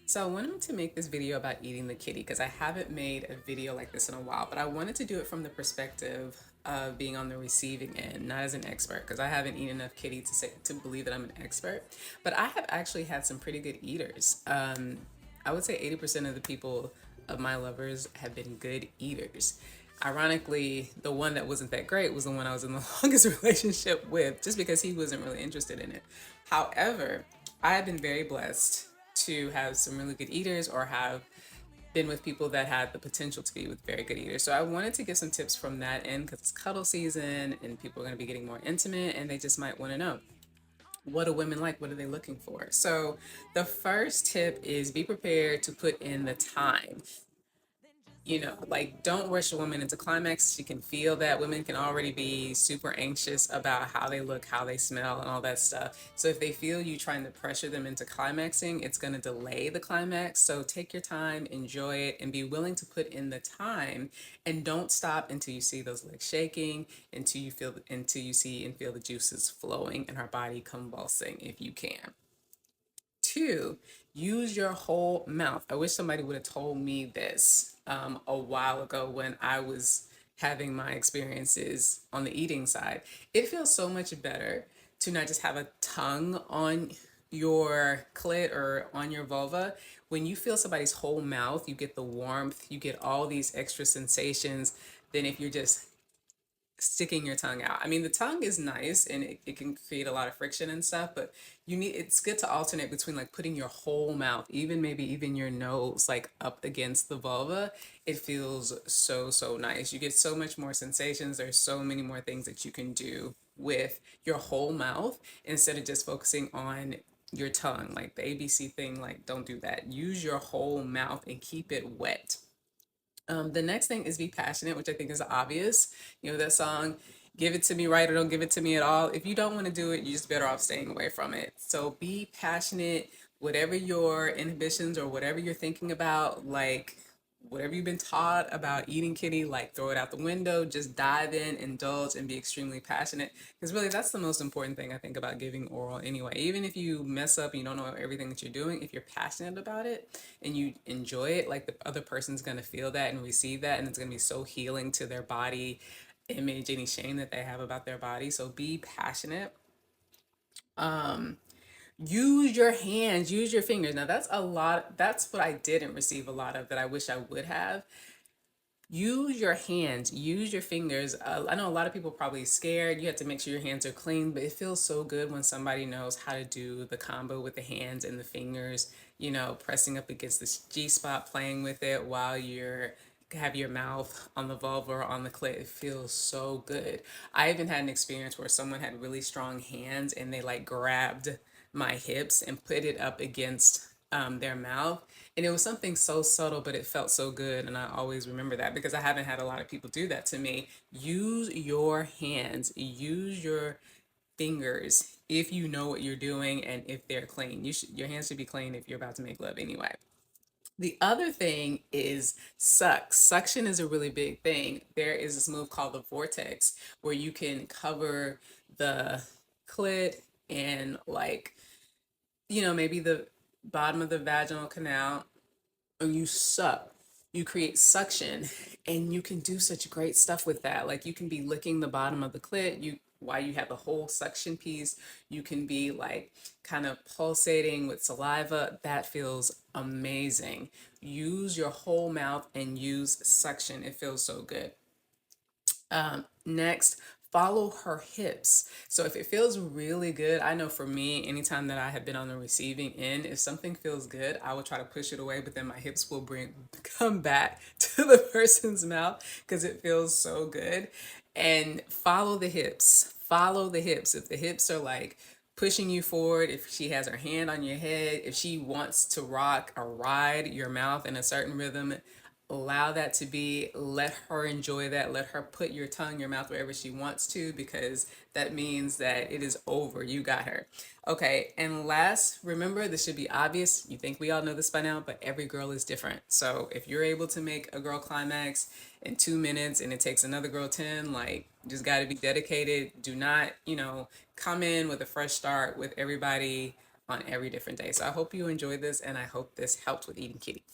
So I wanted to make this video about eating the kitty because I haven't made a video like this in a while, but I wanted to do it from the perspective of being on the receiving end, not as an expert, because I haven't eaten enough kitty to believe that I'm an expert. But I have actually had some pretty good eaters. I would say 80% of the people of my lovers have been good eaters. Ironically, the one that wasn't that great was the one I was in the longest relationship with, just because he wasn't really interested in it. However, I have been very blessed to have some really good eaters or have been with people that had the potential to be with very good eaters. So I wanted to give some tips from that end because it's cuddle season and people are going to be getting more intimate and they just might want to know, what do women like? What are they looking for? So the first tip is be prepared to put in the time. Like, don't rush a woman into climax. She can feel that. Women can already be super anxious about how they look, how they smell, and all that stuff. So if they feel you trying to pressure them into climaxing, it's going to delay the climax. So take your time, enjoy it, and be willing to put in the time. And don't stop until you see those legs shaking, until you see and feel the juices flowing and her body convulsing if you can. Two, use your whole mouth. I wish somebody would have told me this a while ago when I was having my experiences on the eating side. It feels so much better to not just have a tongue on your clit or on your vulva. When you feel somebody's whole mouth, you get the warmth, you get all these extra sensations than if you're just sticking your tongue out. I mean, the tongue is nice and it can create a lot of friction and stuff, but it's good to alternate between like putting your whole mouth, even maybe even your nose, like up against the vulva. It feels so, so nice. You get so much more sensations. There's so many more things that you can do with your whole mouth instead of just focusing on your tongue, like the ABC thing. Like, don't do that. Use your whole mouth and keep it wet. The next thing is be passionate, which I think is obvious. You know, that song, give it to me right or don't give it to me at all. If you don't want to do it, you're just better off staying away from it. So be passionate, whatever your inhibitions or whatever you're thinking about, like whatever you've been taught about eating kitty, like throw it out the window, just dive in, indulge, and be extremely passionate. Because really, that's the most important thing I think about giving oral anyway. Even if you mess up and you don't know everything that you're doing, if you're passionate about it and you enjoy it, like the other person's gonna feel that and receive that, and it's gonna be so healing to their body image, any shame that they have about their body. So be passionate. Use your hands, use your fingers. Now that's a lot. That's what I didn't receive a lot of that I wish I would have. Use your hands, use your fingers. I know a lot of people are probably scared. You have to make sure your hands are clean, but it feels so good when somebody knows how to do the combo with the hands and the fingers, pressing up against the G spot, playing with it while you're have your mouth on the vulva or on the clit. It feels so good. I even had an experience where someone had really strong hands and they like grabbed my hips and put it up against their mouth. And it was something so subtle, but it felt so good. And I always remember that because I haven't had a lot of people do that to me. Use your hands, use your fingers if you know what you're doing and if they're clean. Your hands should be clean if you're about to make love anyway. The other thing is suck. Suction is a really big thing. There is this move called the vortex where you can cover the clit and like, maybe the bottom of the vaginal canal, and you suck. You create suction and you can do such great stuff with that. Like you can be licking the bottom of the clit, you while you have the whole suction piece, you can be like kind of pulsating with saliva. That feels amazing. Use your whole mouth and use suction. It feels so good. Next, follow her hips. So if it feels really good, I know for me, anytime that I have been on the receiving end, if something feels good, I will try to push it away, but then my hips will come back to the person's mouth because it feels so good. And follow the hips. Follow the hips. If the hips are like pushing you forward, if she has her hand on your head, if she wants to rock or ride your mouth in a certain rhythm, allow that to be. Let her enjoy that. Let her put your tongue, your mouth, wherever she wants to, because that means that it is over. You got her. Okay, and last, remember, this should be obvious. You think we all know this by now, but every girl is different. So if you're able to make a girl climax in 2 minutes and it takes another girl 10, like, just got to be dedicated. Do not, come in with a fresh start with everybody on every different day. So I hope you enjoyed this and I hope this helped with eating kitty.